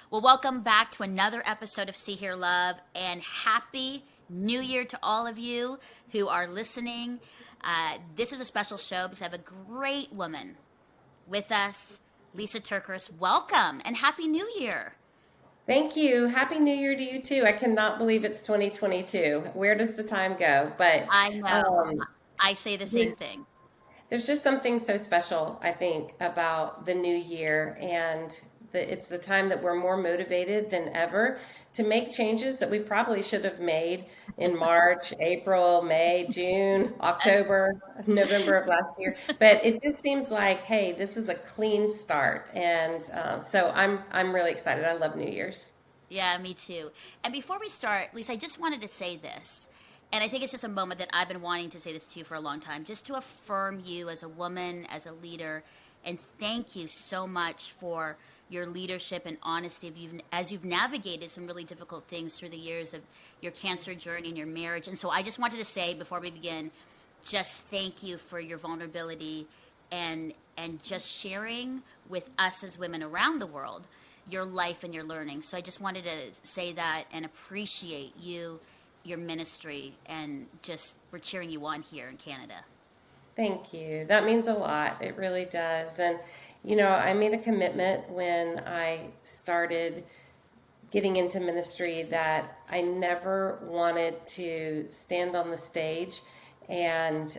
Well, welcome back to another episode of See, Hear, Love, and Happy New Year to all of you who are listening. This is a special show because I have a great woman with us, Lysa TerKeurst. Welcome and Happy New Year. Thank you. Happy New Year to you too. I cannot believe it's 2022. Where does the time go? But I know. um, I say the same there's thing. there's just something so special, I think, about the new year, and it's the time that we're more motivated than ever to make changes that we probably should have made in March, April, May, June, That's, October, November of last year. But it just seems like, hey, this is a clean start, and so I'm really excited. I love New Year's. yeah, me too. And before we start, Lisa, I just wanted to say this. And I think it's just a moment that I've been wanting to say this to you for a long time, just to affirm you as a woman, as a leader, and thank you so much for your leadership and honesty as you've navigated some really difficult things through the years of your cancer journey and your marriage. And so I just wanted to say before we begin, just thank you for your vulnerability and just sharing with us as women around the world your life and your learning. So I just wanted to say that and appreciate you, your ministry, and just we're cheering you on here in Canada. Thank you. That means a lot. It really does. And, I made a commitment when I started getting into ministry that I never wanted to stand on the stage and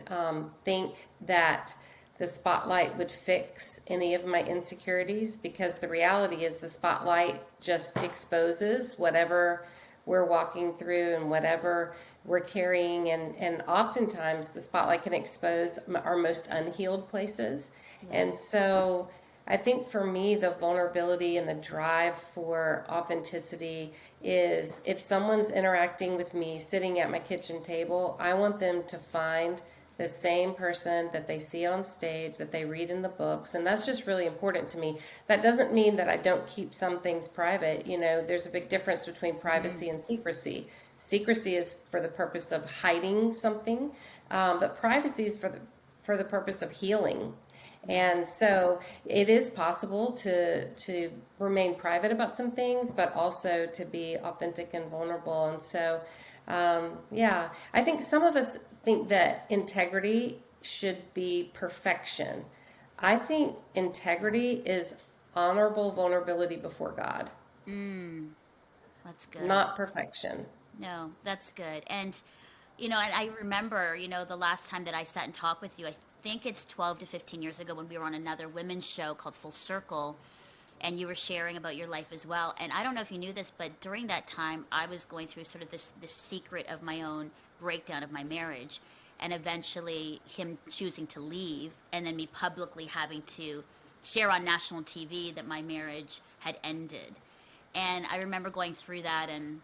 think that the spotlight would fix any of my insecurities, because the reality is the spotlight just exposes whatever we're walking through and whatever we're carrying, and oftentimes the spotlight can expose our most unhealed places. Yeah. And so I think for me, the vulnerability and the drive for authenticity is, if someone's interacting with me sitting at my kitchen table, I want them to find the same person that they see on stage, that they read in the books. And that's just really important to me. That doesn't mean that I don't keep some things private. There's a big difference between privacy and secrecy. Secrecy is for the purpose of hiding something, but privacy is for the purpose of healing. And so it is possible to remain private about some things, but also to be authentic and vulnerable. And so, yeah, I think some of us think that integrity should be perfection. I think integrity is honorable vulnerability before God, That's good. not perfection. No, that's good. And I remember, the last time that I sat and talked with you, I think it's 12 to 15 years ago when we were on another women's show called Full Circle, and you were sharing about your life as well. And I don't know if you knew this, but during that time, I was going through sort of this secret of my own breakdown of my marriage, and eventually him choosing to leave, and then me publicly having to share on national TV that my marriage had ended. And I remember going through that, and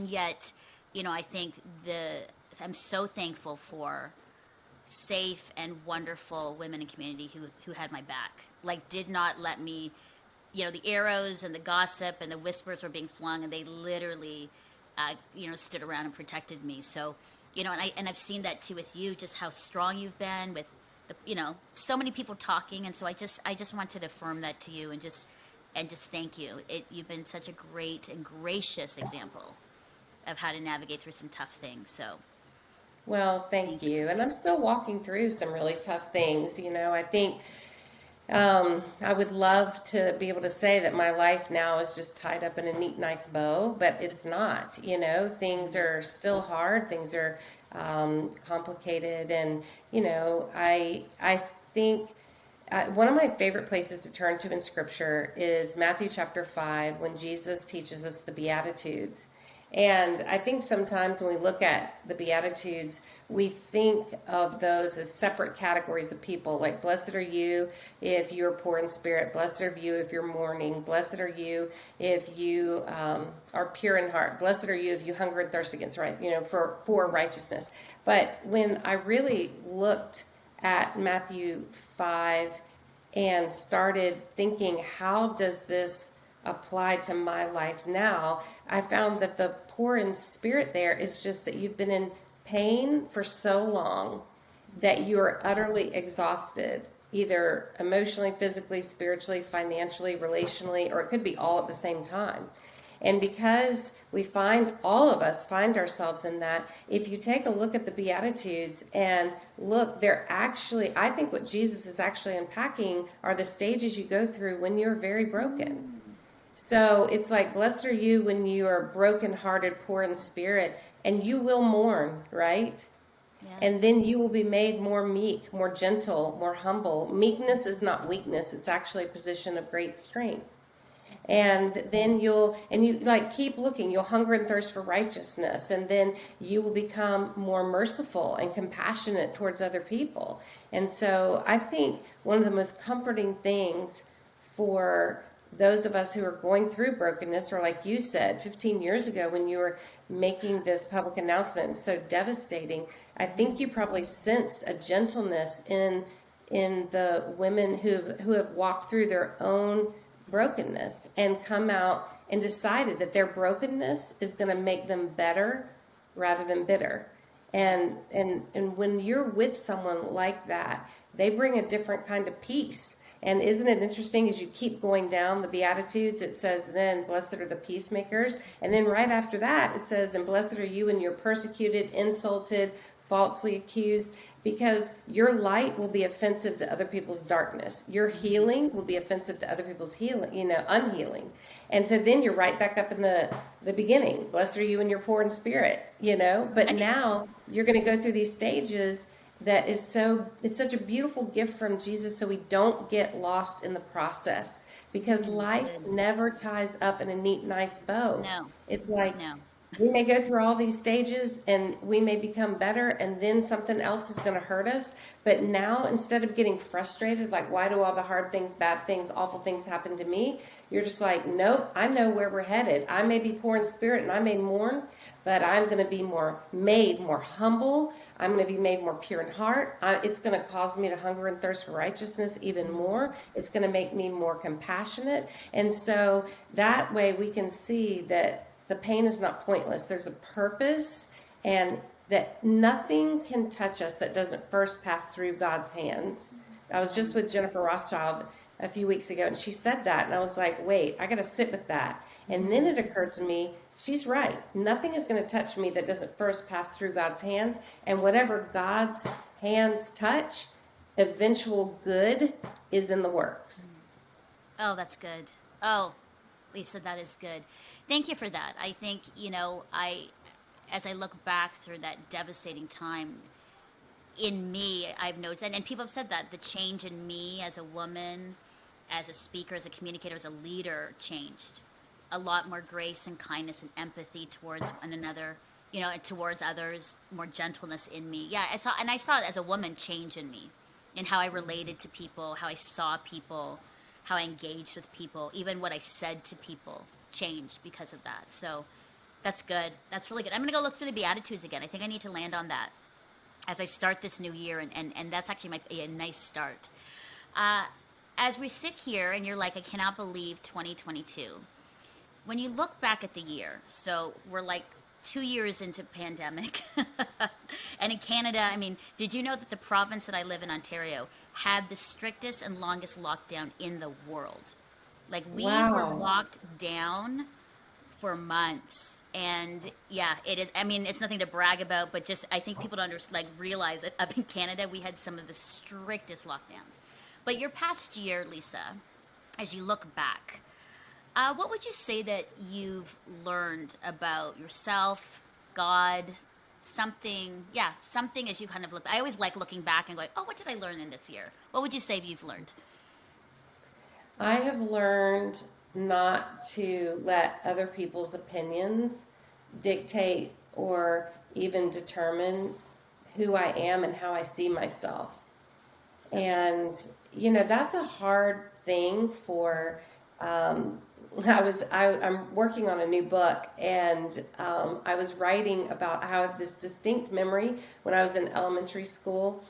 yet, I think I'm so thankful for safe and wonderful women in community who had my back, like did not let me, the arrows and the gossip and the whispers were being flung, and they literally stood around and protected me. So, and I've seen that too with you, just how strong you've been with so many people talking. And so I just wanted to affirm that to you, and just thank you. You've been such a great and gracious example of how to navigate through some tough things. So Well, thank thank you. you. And I'm still walking through some really tough things. I think I would love to be able to say that my life now is just tied up in a neat, nice bow, but it's not. Things are still hard. Things are complicated, and I think one of my favorite places to turn to in Scripture is Matthew chapter 5, when Jesus teaches us the Beatitudes. And I think sometimes when we look at the Beatitudes, we think of those as separate categories of people, like blessed are you if you're poor in spirit, blessed are you if you're mourning, blessed are you if you are pure in heart, blessed are you if you hunger and thirst against right, for righteousness. But when I really looked at Matthew 5 and started thinking, how does this apply to my life now, I found that the poor in spirit there is just that you've been in pain for so long that you are utterly exhausted either emotionally, physically, spiritually, financially, relationally, or it could be all at the same time. And because all of us find ourselves in that, if you take a look at the Beatitudes and look, they're actually, I think what Jesus is actually unpacking are the stages you go through when you're very broken. So it's like, blessed are you when you are brokenhearted, poor in spirit, and you will mourn, right? Yeah. And then you will be made more meek, more gentle, more humble. Meekness is not weakness. It's actually a position of great strength. And then you like keep looking, you'll hunger and thirst for righteousness. And then you will become more merciful and compassionate towards other people. And so I think one of the most comforting things for those of us who are going through brokenness, or like you said, 15 years ago when you were making this public announcement, so devastating, I think you probably sensed a gentleness in the women who have walked through their own brokenness and come out and decided that their brokenness is going to make them better rather than bitter. And when you're with someone like that, they bring a different kind of peace. And isn't it interesting, as you keep going down the Beatitudes, it says, then blessed are the peacemakers. And then right after that, it says, and blessed are you when you're persecuted, insulted, falsely accused, because your light will be offensive to other people's darkness. Your healing will be offensive to other people's unhealing. And so then you're right back up in the beginning. Blessed are you when you're poor in spirit, But now you're going to go through these stages that is it's such a beautiful gift from Jesus, so we don't get lost in the process, because life never ties up in a neat, nice bow. No. It's like, No. we may go through all these stages and we may become better, and then something else is going to hurt us. But now, instead of getting frustrated, like, why do all the hard things, bad things, awful things happen to me? You're just like, nope, I know where we're headed. I may be poor in spirit and I may mourn, but I'm going to be made more humble. I'm going to be made more pure in heart. It's going to cause me to hunger and thirst for righteousness even more. It's going to make me more compassionate. And so that way we can see that the pain is not pointless. There's a purpose, and that nothing can touch us that doesn't first pass through God's hands. I was just with Jennifer Rothschild a few weeks ago, and she said that, and I was like, wait, I got to sit with that. And then it occurred to me, she's right. Nothing is going to touch me that doesn't first pass through God's hands. And whatever God's hands touch, eventual good is in the works. Oh, that's good. Oh, Lysa, that is good. Thank you for that. I think, as I look back through that devastating time, in me, I've noticed, and people have said that, the change in me as a woman, as a speaker, as a communicator, as a leader changed. A lot more grace and kindness and empathy towards one another, and towards others, more gentleness in me. Yeah, I saw it as a woman change in me, in how I related to people, how I saw people, how I engaged with people, even what I said to people changed because of that. So that's good. That's really good. I'm going to go look through the Beatitudes again. I think I need to land on that as I start this new year, and that's actually a nice start. As we sit here and you're like, I cannot believe 2022. When you look back at the year, so we're like 2 years into pandemic, and in Canada, did you know that the province that I live in, Ontario, had the strictest and longest lockdown in the world? Like, we were locked down for months. And yeah, it is. It's nothing to brag about, but just, I think people don't realize that up in Canada, we had some of the strictest lockdowns. But your past year, Lysa, as you look back, what would you say that you've learned about yourself, God, something as you kind of look? I always like looking back and going, oh, what did I learn in this year? What would you say you've learned? I have learned not to let other people's opinions dictate or even determine who I am and how I see myself. And, that's a hard thing for, I'm working on a new book, and I was writing about how I have this distinct memory when I was in elementary school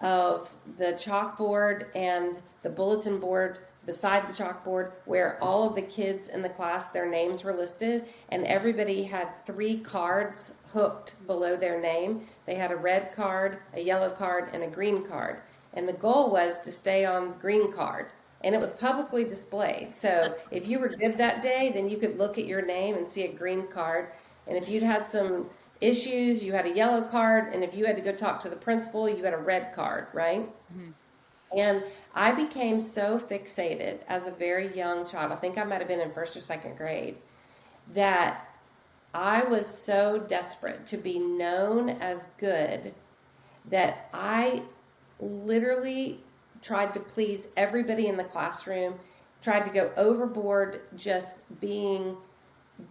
of the chalkboard and the bulletin board beside the chalkboard, where all of the kids in the class, their names were listed, and everybody had 3 cards hooked below their name. They had a red card, a yellow card, and a green card. And the goal was to stay on the green card. And it was publicly displayed. So if you were good that day, then you could look at your name and see a green card. And if you'd had some issues, you had a yellow card. And if you had to go talk to the principal, you had a red card, right? Mm-hmm. And I became so fixated as a very young child. I think I might have been in first or second grade, that I was so desperate to be known as good that I literally tried to please everybody in the classroom, tried to go overboard, just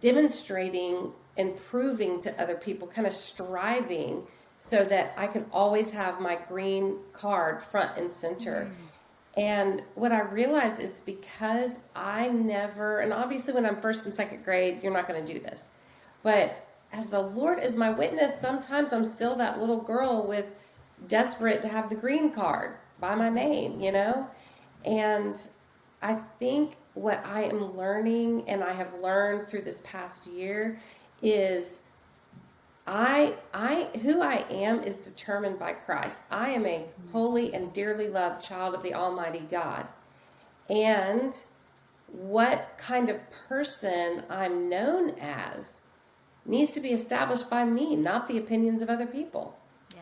demonstrating and proving to other people, kind of striving so that I could always have my green card front and center. And what I realized, it's because I never, and obviously when I'm first and second grade, you're not going to do this. But as the Lord is my witness, sometimes I'm still that little girl with desperate to have the green card by my name, you know? And I think what I am learning, and I have learned through this past year, is who I am is determined by Christ. I am a holy and dearly loved child of the Almighty God. And what kind of person I'm known as needs to be established by me, not the opinions of other people. Yeah.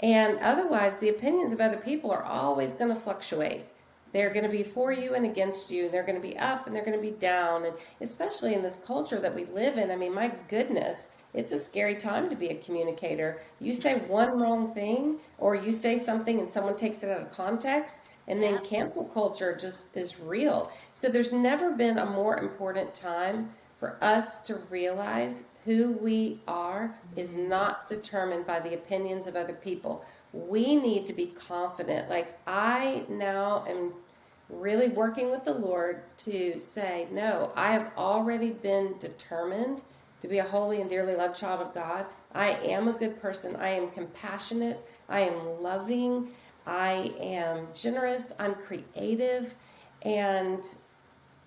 And otherwise, the opinions of other people are always going to fluctuate. They're going to be for you and against you. They're going to be up and they're going to be down. And especially in this culture that we live in, I mean, my goodness, it's a scary time to be a communicator. You say one wrong thing, or you say something and someone takes it out of context, and then cancel culture just is real. So there's never been a more important time for us to realize who we are is not determined by the opinions of other people. We need to be confident. Like, I now am really working with the Lord to say, no, I have already been determined to be a holy and dearly loved child of God. I am a good person. I am compassionate. I am loving. I am generous. I'm creative. And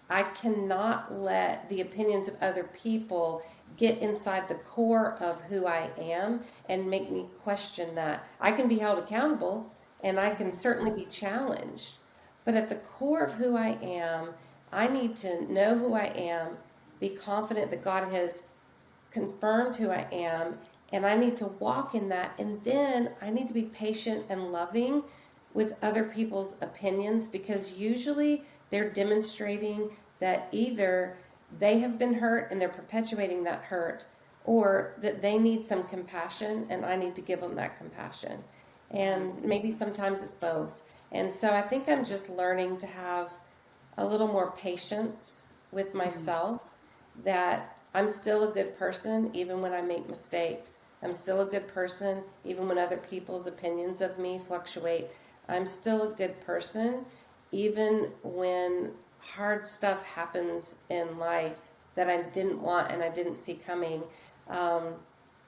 I cannot let the opinions of other people get inside the core of who I am and make me question that. I can be held accountable and I can certainly be challenged. But at the core of who I am, I need to know who I am, be confident that God has confirmed who I am, and I need to walk in that. And then I need to be patient and loving with other people's opinions, because usually they're demonstrating that either they have been hurt and they're perpetuating that hurt, or that they need some compassion and I need to give them that compassion. And maybe sometimes it's both. And so I think I'm just learning to have a little more patience with myself, that I'm still a good person even when I make mistakes. I'm still a good person even when other people's opinions of me fluctuate. I'm still a good person even when hard stuff happens in life that I didn't want and I didn't see coming.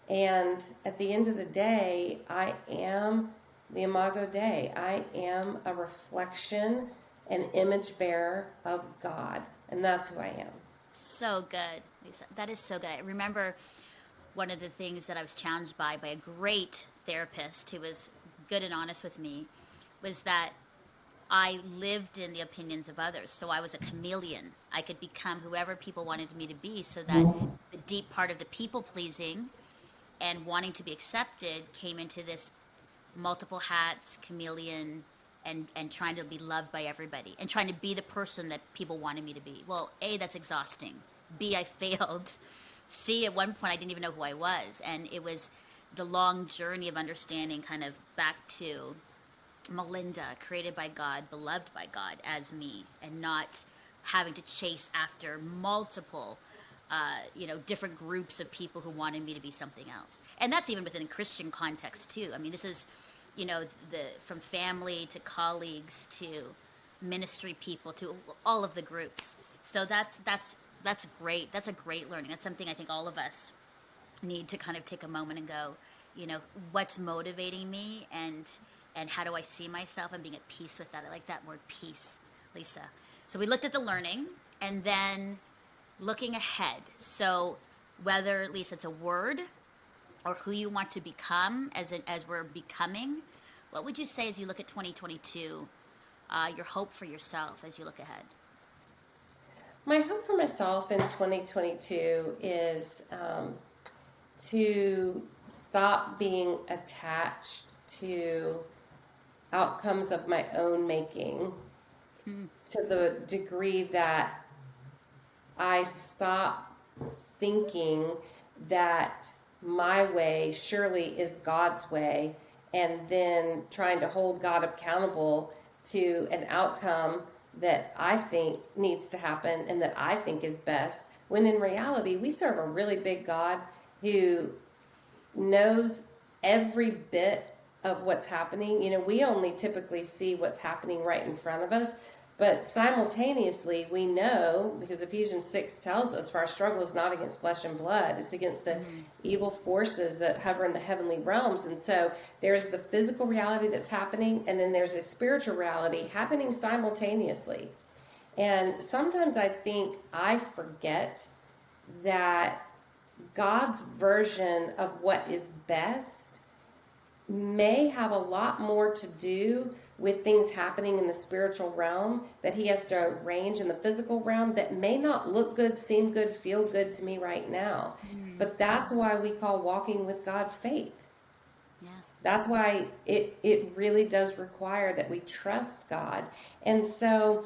And at the end of the day, I am the Imago Dei. I am a reflection, an image bearer of God. And that's who I am. So good, Lysa. That is so good. I remember one of the things that I was challenged by a great therapist who was good and honest with me, was that I lived in the opinions of others. So I was a chameleon. I could become whoever people wanted me to be, so that the deep part of the people pleasing and wanting to be accepted came into this multiple hats, chameleon, and trying to be loved by everybody and trying to be the person that people wanted me to be. Well, A, that's exhausting. B, I failed. C, at one point I didn't even know who I was. And it was the long journey of understanding, kind of back to Melinda, created by God, beloved by God as me, and not having to chase after multiple different groups of people who wanted me to be something else. And that's even within a Christian context too. I mean, this is, from family to colleagues to ministry people to all of the groups. So that's great. That's a great learning. That's something I think all of us need to kind of take a moment and go, what's motivating me, and how do I see myself, and being at peace with that. I like that word, peace, Lysa. So we looked at the learning, and then looking ahead. So whether, at least it's a word, or who you want to become as we're becoming, What would you say as you look at 2022, your hope for yourself as you look ahead? My hope for myself in 2022 is to stop being attached to outcomes of my own making Mm. to the degree that I stop thinking that my way surely is God's way, and then trying to hold God accountable to an outcome that I think needs to happen and that I think is best. When in reality, we serve a really big God who knows every bit of what's happening. You know, we only typically see what's happening right in front of us, but simultaneously we know, because Ephesians 6 tells us, for our struggle is not against flesh and blood, it's against the evil forces that hover in the heavenly realms. And so there's the physical reality that's happening, and then there's a spiritual reality happening simultaneously. And sometimes I think I forget that God's version of what is best may have a lot more to do with things happening in the spiritual realm that he has to arrange in the physical realm that may not look good, seem good, feel good to me right now. But that's why we call walking with God faith. Yeah. That's why it really does require that we trust God. And so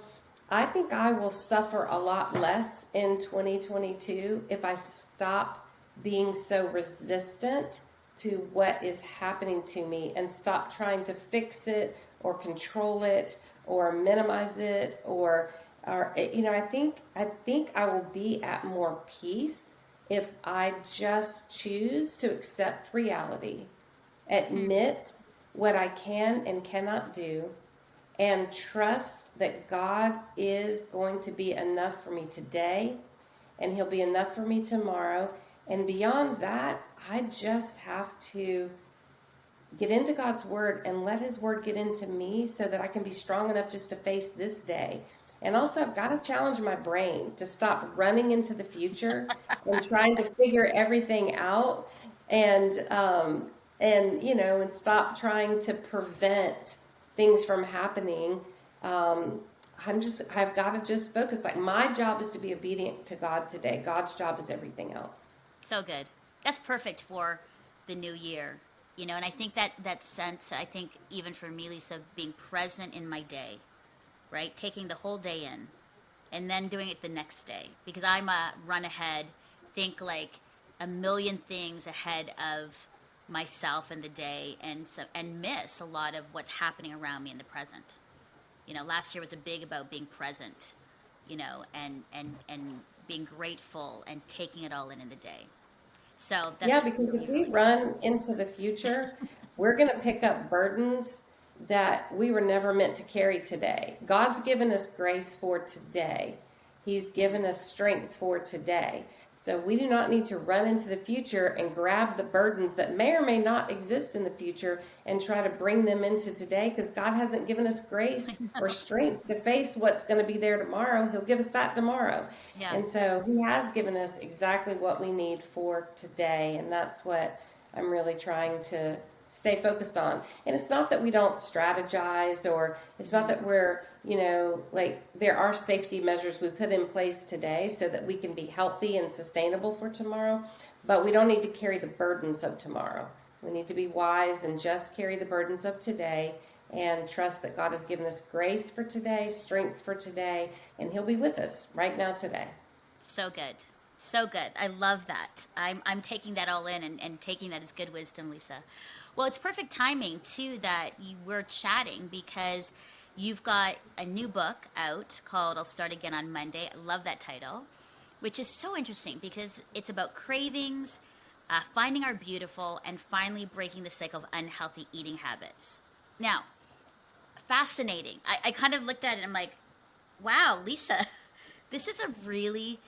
I think I will suffer a lot less in 2022 if I stop being so resistant to what is happening to me and stop trying to fix it or control it or minimize it or you know, I think I will be at more peace if I just choose to accept reality, admit what I can and cannot do, and trust that God is going to be enough for me today, and he'll be enough for me tomorrow. And beyond that, I just have to get into God's word and let his word get into me so that I can be strong enough just to face this day. And also, I've got to challenge my brain to stop running into the future and trying to figure everything out, and you know, and stop trying to prevent things from happening. I've got to just focus. Like, my job is to be obedient to God today. God's job is everything else. So good. That's perfect for the new year. You know, and I think that sense, I think even for me, Lysa, being present in my day, right? Taking the whole day in and then doing it the next day. Because I'm a run ahead, think like a million things ahead of myself in the day, and miss a lot of what's happening around me in the present. You know, last year was a big about being present, you know, and being grateful and taking it all in the day. So Yeah, that's because really, if we really good. run into the future, we're going to pick up burdens that we were never meant to carry today. God's given us grace for today. He's given us strength for today. So we do not need to run into the future and grab the burdens that may or may not exist in the future and try to bring them into today, because God hasn't given us grace or strength to face what's going to be there tomorrow. He'll give us that tomorrow. Yeah. And so he has given us exactly what we need for today. And that's what I'm really trying to stay focused on. And it's not that we don't strategize, or it's not that we're, you know, like, there are safety measures we put in place today so that we can be healthy and sustainable for tomorrow, but we don't need to carry the burdens of tomorrow. We need to be wise and just carry the burdens of today and trust that God has given us grace for today, strength for today, and he'll be with us right now today. So good. So good. I love that. I'm taking that all in, and taking that as good wisdom, Lysa. Well, it's perfect timing, too, that you were chatting, because you've got a new book out called I'll Start Again on Monday. I love that title, which is so interesting because it's about cravings, finding our beautiful, and finally breaking the cycle of unhealthy eating habits. Now, fascinating. I kind of looked at it and I'm like, wow, Lysa, this is a really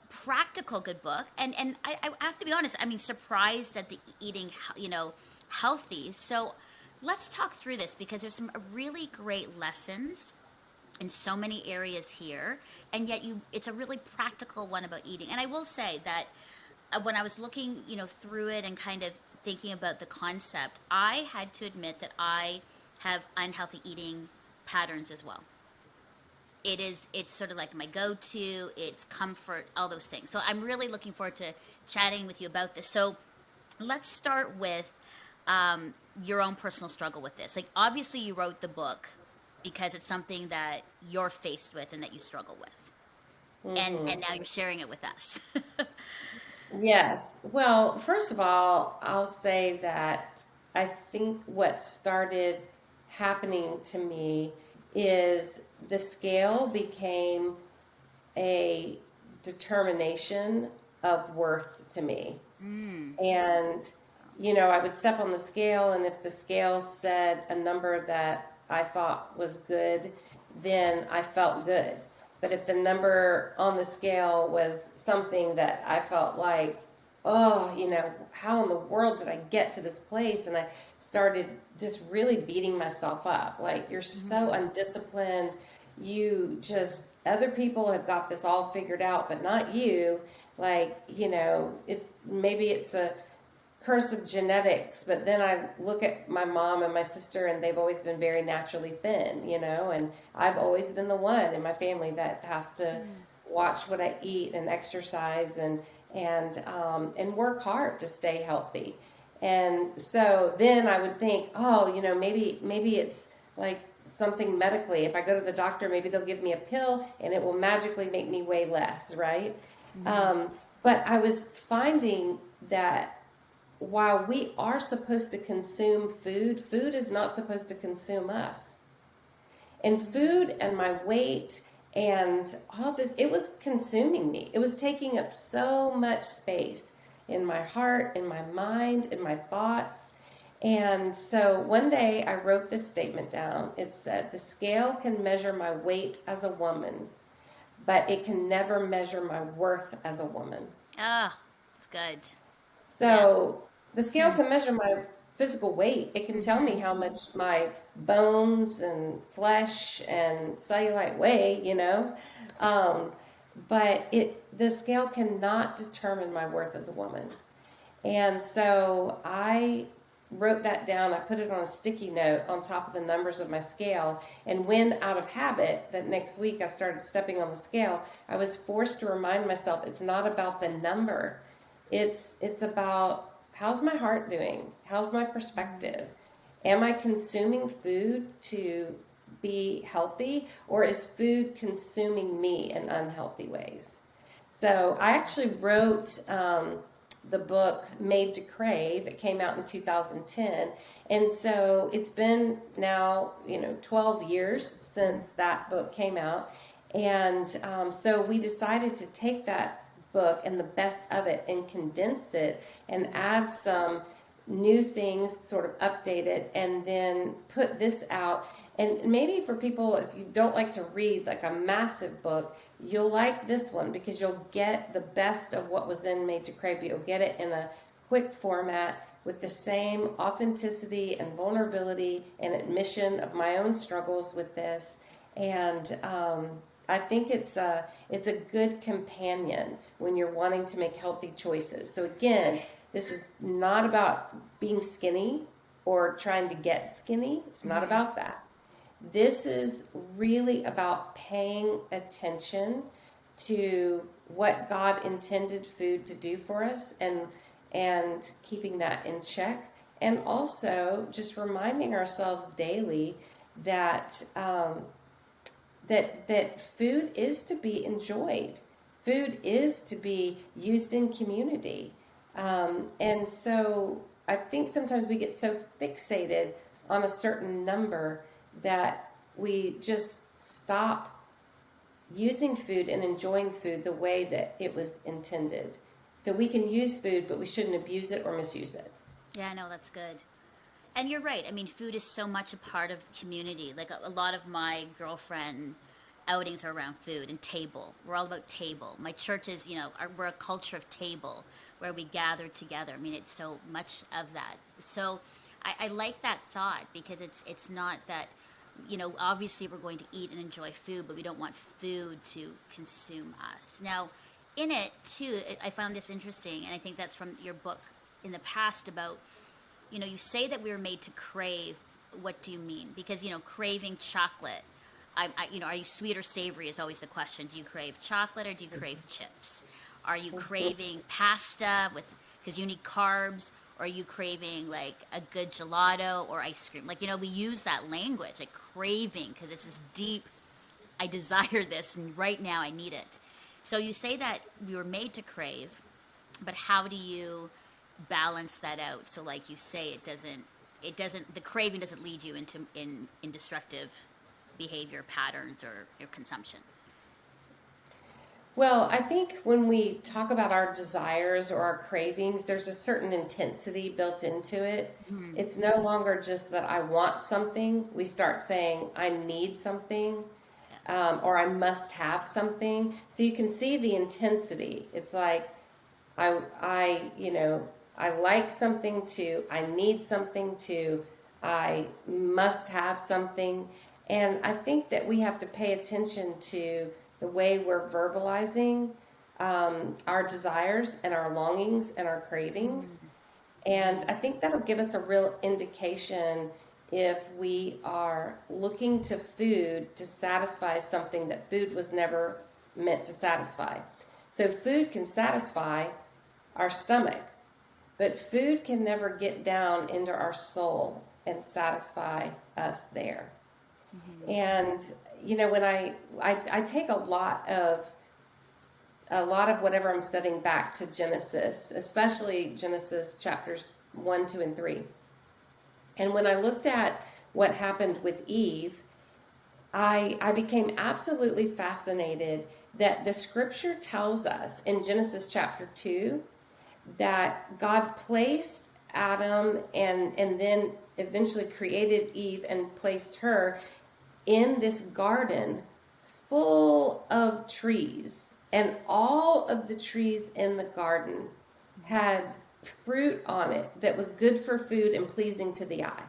practical good book. And I have to be honest, I mean, surprised at the eating, you know, healthy. So let's talk through this, because there's some really great lessons in so many areas here, and yet it's a really practical one about eating. And I will say that when I was looking, you know, through it and kind of thinking about the concept, I had to admit that I have unhealthy eating patterns as well. It's sort of like my go-to, it's comfort, all those things. So I'm really looking forward to chatting with you about this. So let's start with your own personal struggle with this. Like, obviously you wrote the book because it's something that you're faced with and that you struggle with. And now you're sharing it with us. Yes. Well, first of all, I'll say that I think what started happening to me is the scale became a determination of worth to me. Mm. And, I would step on the scale, and if the scale said a number that I thought was good, then I felt good. But if the number on the scale was something that I felt like, oh, how in the world did I get to this place? And I started just really beating myself up. Like, you're so undisciplined. Other people have got this all figured out, but not you. Like, maybe it's a curse of genetics, but then I look at my mom and my sister, and they've always been very naturally thin, and I've always been the one in my family that has to watch what I eat and exercise and work hard to stay healthy. And so then I would think, oh, maybe it's like something medically. If I go to the doctor, maybe they'll give me a pill and it will magically make me weigh less, right? But I was finding that while we are supposed to consume food, food is not supposed to consume us. And food and my weight and all this, it was consuming me. It was taking up so much space in my heart, in my mind, in my thoughts. And so one day I wrote this statement down. It said, "The scale can measure my weight as a woman, but it can never measure my worth as a woman." Ah, it's good. So the scale can measure my physical weight. It can tell me how much my bones and flesh and cellulite weigh, but the scale cannot determine my worth as a woman. And so I wrote that down. I put it on a sticky note on top of the numbers of my scale. And when out of habit, that next week I started stepping on the scale, I was forced to remind myself it's not about the number. It's about, how's my heart doing? How's my perspective? Am I consuming food to be healthy, or is food consuming me in unhealthy ways? So I actually wrote the book Made to Crave. It came out in 2010. And so it's been now, 12 years since that book came out. And so we decided to take that book and the best of it and condense it and add some new things, sort of update it, and then put this out. And maybe for people, if you don't like to read like a massive book, you'll like this one because you'll get the best of what was in Made to Crave, but you'll get it in a quick format with the same authenticity and vulnerability and admission of my own struggles with this. And I think it's a good companion when you're wanting to make healthy choices. So again, this is not about being skinny or trying to get skinny. It's not about that. This is really about paying attention to what God intended food to do for us and keeping that in check. And also just reminding ourselves daily that that food is to be enjoyed. Food is to be used in community. And so I think sometimes we get so fixated on a certain number that we just stop using food and enjoying food the way that it was intended. So we can use food, but we shouldn't abuse it or misuse it. Yeah, no, that's good. And you're right. I mean, food is so much a part of community. Like a lot of my girlfriend outings are around food and table. We're all about table. My church is, we're a culture of table where we gather together. I mean, it's so much of that. So I like that thought because it's not that, obviously we're going to eat and enjoy food, but we don't want food to consume us. Now, in it, too, I found this interesting, and I think that's from your book in the past about, you say that we were made to crave, what do you mean? Because, craving chocolate, are you sweet or savory is always the question. Do you crave chocolate or do you crave chips? Are you craving pasta because you need carbs? Or are you craving like a good gelato or ice cream? Like, we use that language, like craving, because it's this deep, I desire this and right now I need it. So you say that we were made to crave, but how do you balance that out? So like you say, the craving doesn't lead you into in destructive behavior patterns or consumption. Well, I think when we talk about our desires or our cravings, there's a certain intensity built into it. Mm-hmm. It's no longer just that I want something. We start saying, I need something, or I must have something. So you can see the intensity. It's like, I like something to, I need something to, I must have something. And I think that we have to pay attention to the way we're verbalizing our desires and our longings and our cravings. And I think that'll give us a real indication if we are looking to food to satisfy something that food was never meant to satisfy. So food can satisfy our stomach, but food can never get down into our soul and satisfy us there. Mm-hmm. And when I take a lot of whatever I'm studying back to Genesis, especially Genesis chapters 1, 2, and 3. And when I looked at what happened with Eve, I became absolutely fascinated that the scripture tells us in Genesis chapter 2 that God placed Adam and then eventually created Eve and placed her in this garden full of trees. And all of the trees in the garden had fruit on it that was good for food and pleasing to the eye.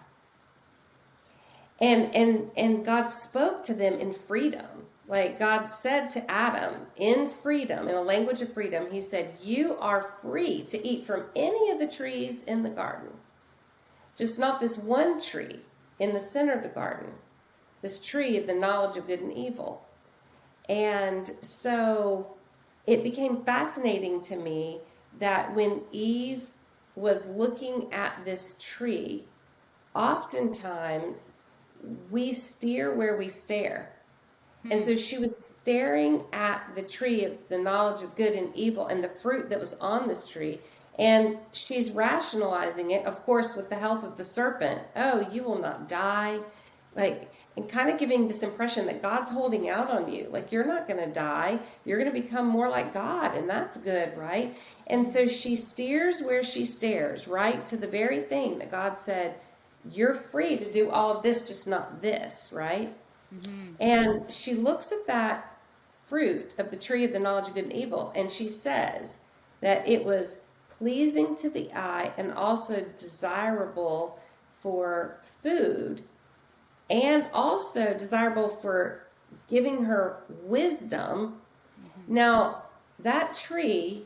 And God spoke to them in freedom. Like God said to Adam in freedom, in a language of freedom, he said, you are free to eat from any of the trees in the garden. Just not this one tree in the center of the garden. This tree of the knowledge of good and evil. And so it became fascinating to me that when Eve was looking at this tree, oftentimes we steer where we stare. And so she was staring at the tree of the knowledge of good and evil and the fruit that was on this tree. And she's rationalizing it, of course, with the help of the serpent. Oh, you will not die. And kind of giving this impression that God's holding out on you. Like, you're not going to die. You're going to become more like God. And that's good, right? And so she steers where she stares, right? To the very thing that God said, you're free to do all of this, just not this, right? Mm-hmm. And she looks at that fruit of the tree of the knowledge of good and evil, and she says that it was pleasing to the eye and also desirable for food, and also desirable for giving her wisdom. Mm-hmm. Now, that tree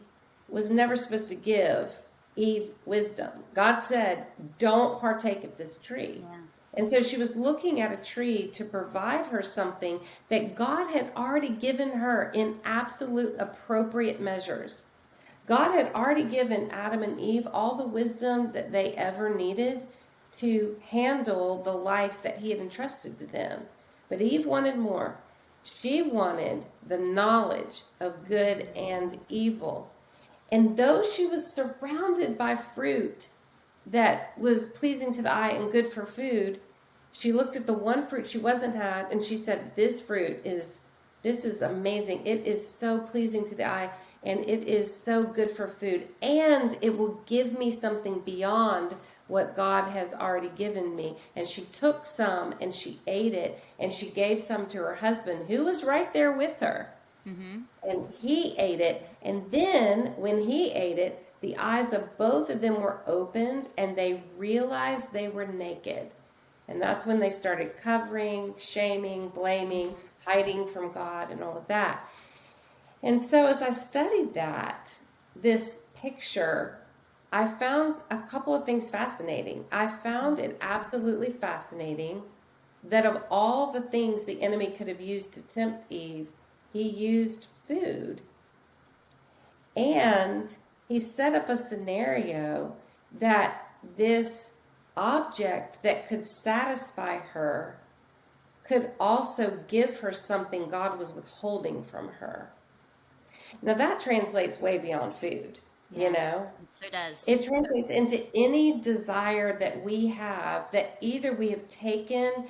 was never supposed to give Eve wisdom. God said, don't partake of this tree. Yeah. And so she was looking at a tree to provide her something that God had already given her in absolute appropriate measures. God had already given Adam and Eve all the wisdom that they ever needed to handle the life that he had entrusted to them. But Eve wanted more. She wanted the knowledge of good and evil. And though she was surrounded by fruit that was pleasing to the eye and good for food, she looked at the one fruit she wasn't had and she said, this is amazing. It is so pleasing to the eye and it is so good for food. And it will give me something beyond what God has already given me. And she took some and she ate it and she gave some to her husband who was right there with her. Mm-hmm. And he ate it. And then when he ate it, the eyes of both of them were opened and they realized they were naked. And that's when they started covering, shaming, blaming, hiding from God and all of that. And so as I studied that, this picture I found a couple of things fascinating. I found it absolutely fascinating that of all the things the enemy could have used to tempt Eve, he used food. And he set up a scenario that this object that could satisfy her could also give her something God was withholding from her. Now that translates way beyond food, you Yeah, know? it sure does. It translates into any desire that we have that either we have taken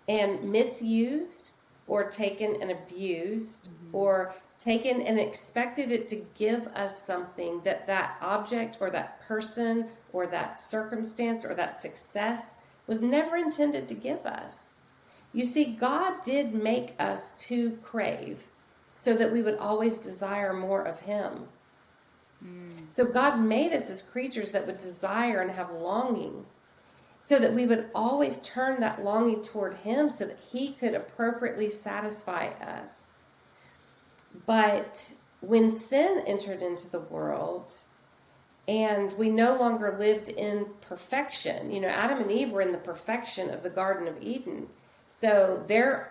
and misused or taken and abused or taken and expected it to give us something that that object or that person or that circumstance or that success was never intended to give us. You see, God did make us to crave so that we would always desire more of him. So God made us as creatures that would desire and have longing so that we would always turn that longing toward him so that he could appropriately satisfy us. But when sin entered into the world and we no longer lived in perfection, you know, Adam and Eve were in the perfection of the Garden of Eden. So their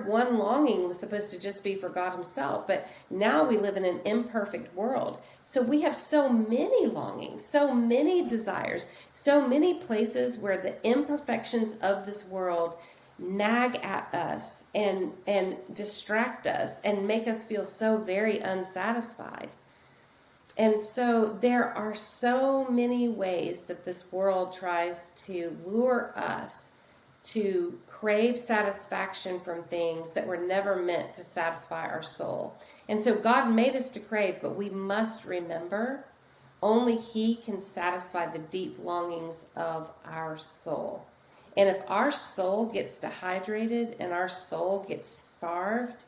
one longing was supposed to just be for God himself. But now we live in an imperfect world. So we have so many longings, so many desires, so many places where the imperfections of this world nag at us and distract us and make us feel so very unsatisfied. And so there are so many ways that this world tries to lure us to crave satisfaction from things that were never meant to satisfy our soul. And so God made us to crave, but we must remember only he can satisfy the deep longings of our soul. And if our soul gets dehydrated and our soul gets starved,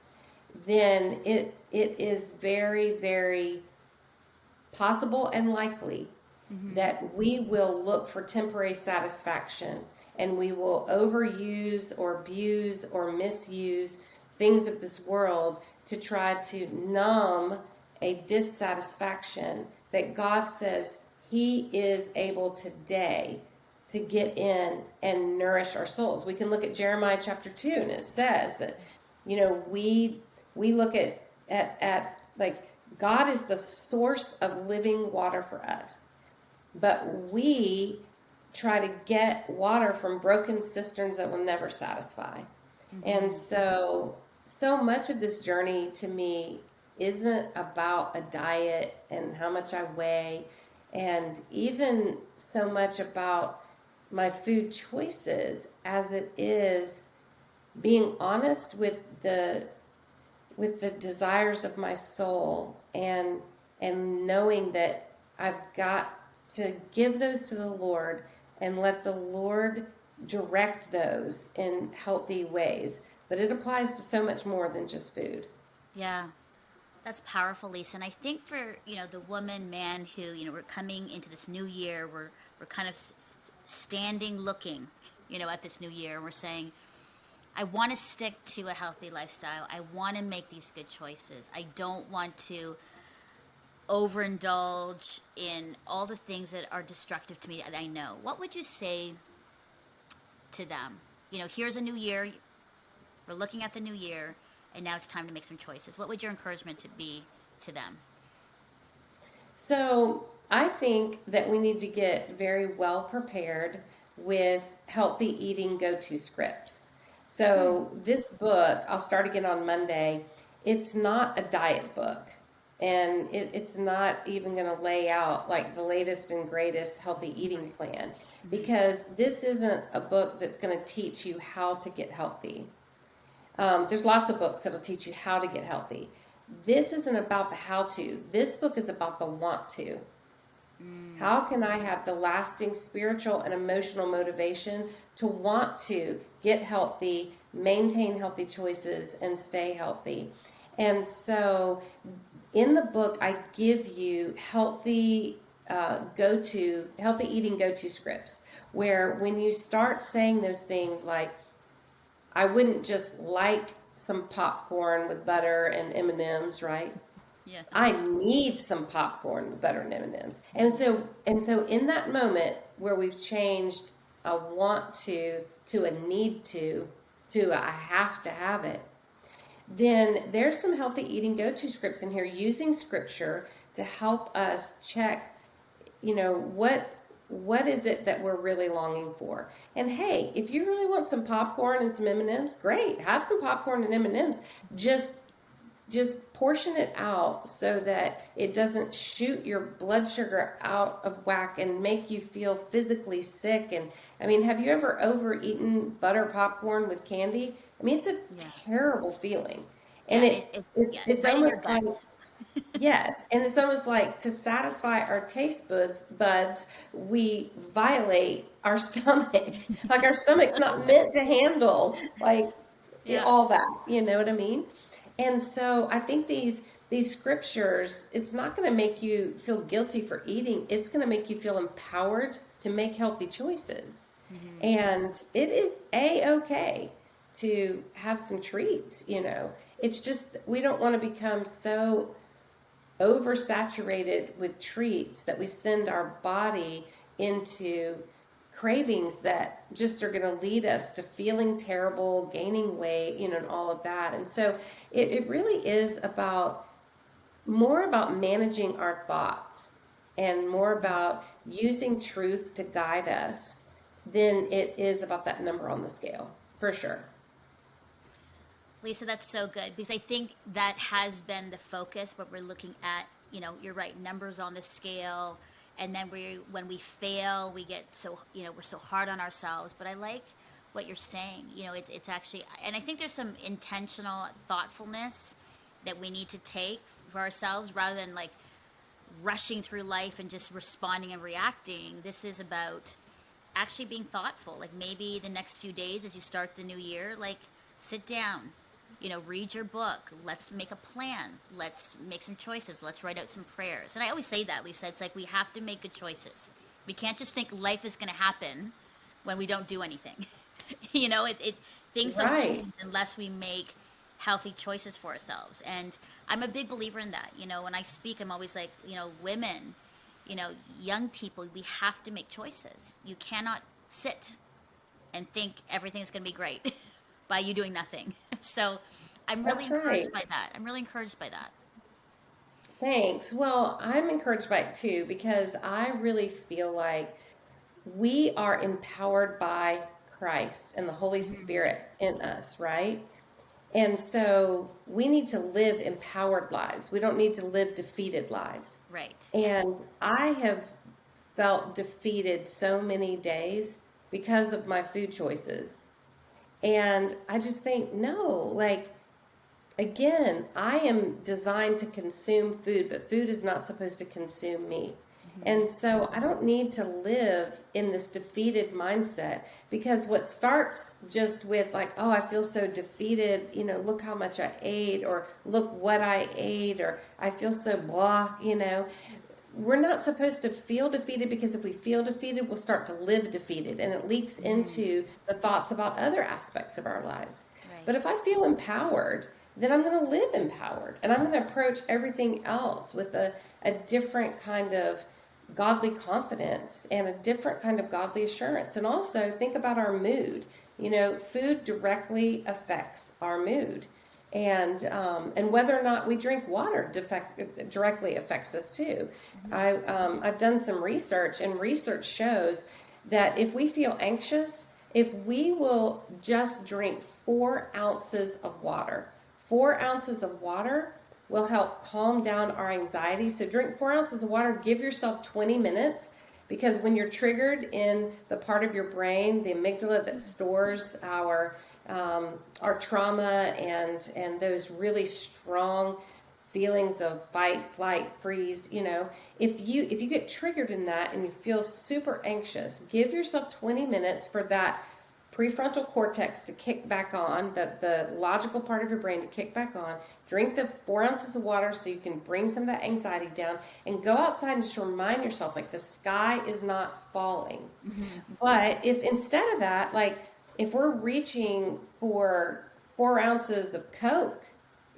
then it is very, very possible and likely that we will look for temporary satisfaction and we will overuse or abuse or misuse things of this world to try to numb a dissatisfaction that God says he is able today to get in and nourish our souls. We can look at Jeremiah chapter 2 and it says that, you know, we look at like God is the source of living water for us. But we try to get water from broken cisterns that will never satisfy. And so much of this journey to me isn't about a diet and how much I weigh, and even so much about my food choices as it is being honest with the desires of my soul and knowing that I've got to give those to the Lord and let the Lord direct those in healthy ways. But it applies to so much more than just food. Yeah, that's powerful, Lisa. And I think for, you know, the woman, man who, you know, we're coming into this new year, we're kind of standing looking, you know, at this new year. We're saying, I want to stick to a healthy lifestyle. I want to make these good choices. I don't want to overindulge in all the things that are destructive to me that I know. What would you say to them? You know, here's a new year. We're looking at the new year, and now it's time to make some choices. What would your encouragement to be to them? So I think that we need to get very well prepared with healthy eating go-to scripts. So this book, I'll start again on Monday. It's not a diet book. And it's not even going to lay out like the latest and greatest healthy eating plan, because this isn't a book that's going to teach you how to get healthy. There's lots of books that'll teach you how to get healthy. This isn't about the how to. This book is about the want to. How can I have the lasting spiritual and emotional motivation to want to get healthy, maintain healthy choices, and stay healthy? And so in the book, I give you healthy eating go-to scripts, where when you start saying those things like, I wouldn't just like some popcorn with butter and M&Ms, right? Yeah. I need some popcorn with butter and M&Ms. And so in that moment where we've changed a want to a need to a have to have it, then there's some healthy eating go-to scripts in here using scripture to help us check, what is it that we're really longing for. And hey, if you really want some popcorn and some M&Ms, great, have some popcorn and M&Ms. Just portion it out so that it doesn't shoot your blood sugar out of whack and make you feel physically sick. And I mean, have you ever overeaten butter popcorn with candy? I mean, it's a Yeah. terrible feeling. And Yeah. it's Right in your almost gut. like, yes, and it's almost like to satisfy our taste buds, we violate our stomach. Like our stomach's not meant to handle like Yeah. all that. You know what I mean? And so I think these scriptures, it's not going to make you feel guilty for eating. It's going to make you feel empowered to make healthy choices. Mm-hmm. And it is a-okay to have some treats. It's just we don't want to become so oversaturated with treats that we send our body into cravings that just are going to lead us to feeling terrible, gaining weight, and all of that. And so it really is more about managing our thoughts and more about using truth to guide us than it is about that number on the scale, for sure. Lysa, that's so good because I think that has been the focus, but we're looking at, you're right, numbers on the scale. And then when we fail, we get so, we're so hard on ourselves. But I like what you're saying. It's actually, and I think there's some intentional thoughtfulness that we need to take for ourselves rather than like rushing through life and just responding and reacting. This is about actually being thoughtful. Like maybe the next few days as you start the new year, like sit down, read your book. Let's make a plan. Let's make some choices. Let's write out some prayers. And I always say that, Lysa, it's like we have to make good choices. We can't just think life is going to happen when we don't do anything. Things don't Right. change unless we make healthy choices for ourselves. And I'm a big believer in that. When I speak, I'm always like, women, young people, we have to make choices. You cannot sit and think everything's going to be great by you doing nothing. So I'm really That's right. encouraged by that. I'm really encouraged by that. Thanks. Well, I'm encouraged by it too because I really feel like we are empowered by Christ and the Holy Spirit in us, right? And so we need to live empowered lives. We don't need to live defeated lives. Right. And I have felt defeated so many days because of my food choices. And I just think, no, like, again, I am designed to consume food, but food is not supposed to consume me. And so I don't need to live in this defeated mindset because what starts just with like, oh, I feel so defeated, look how much I ate or look what I ate or I feel so blah, we're not supposed to feel defeated because if we feel defeated, we'll start to live defeated and it leaks into the thoughts about other aspects of our lives. Right. But if I feel empowered, then I'm going to live empowered and I'm going to approach everything else with a different kind of godly confidence and a different kind of godly assurance. And also think about our mood. Food directly affects our mood. And whether or not we drink water directly affects us too. I've done some research, and research shows that if we feel anxious, if we will just drink 4 ounces of water, 4 ounces of water will help calm down our anxiety. So drink 4 ounces of water, give yourself 20 minutes, because when you're triggered in the part of your brain, the amygdala that stores our trauma and those really strong feelings of fight, flight, freeze, if you get triggered in that and you feel super anxious, give yourself 20 minutes for that prefrontal cortex to kick back on, the logical part of your brain to kick back on. Drink the 4 ounces of water so you can bring some of that anxiety down, and go outside and just remind yourself like the sky is not falling. But if instead of that, like if we're reaching for 4 ounces of Coke,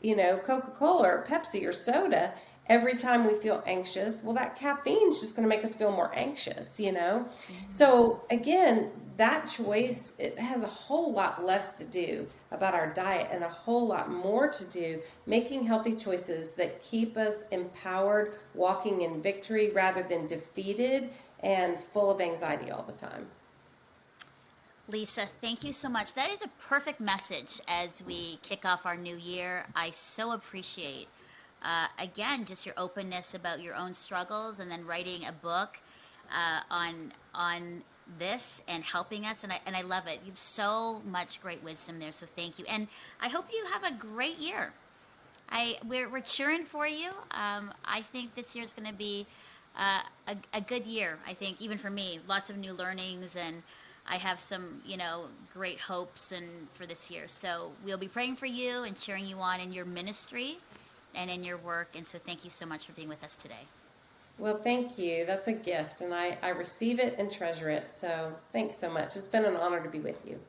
Coca-Cola or Pepsi or soda every time we feel anxious, well, that caffeine is just going to make us feel more anxious. So again, that choice, it has a whole lot less to do about our diet and a whole lot more to do making healthy choices that keep us empowered, walking in victory rather than defeated and full of anxiety all the time. Lysa, thank you so much. That is a perfect message as we kick off our new year. I so appreciate, again, just your openness about your own struggles, and then writing a book on this and helping us. And I love it. You have so much great wisdom there. So thank you. And I hope you have a great year. We're cheering for you. I think this year is going to be a good year. I think even for me, lots of new learnings, and I have some, great hopes for this year. So we'll be praying for you and cheering you on in your ministry and in your work. And so thank you so much for being with us today. Well, thank you. That's a gift, and I receive it and treasure it. So thanks so much. It's been an honor to be with you.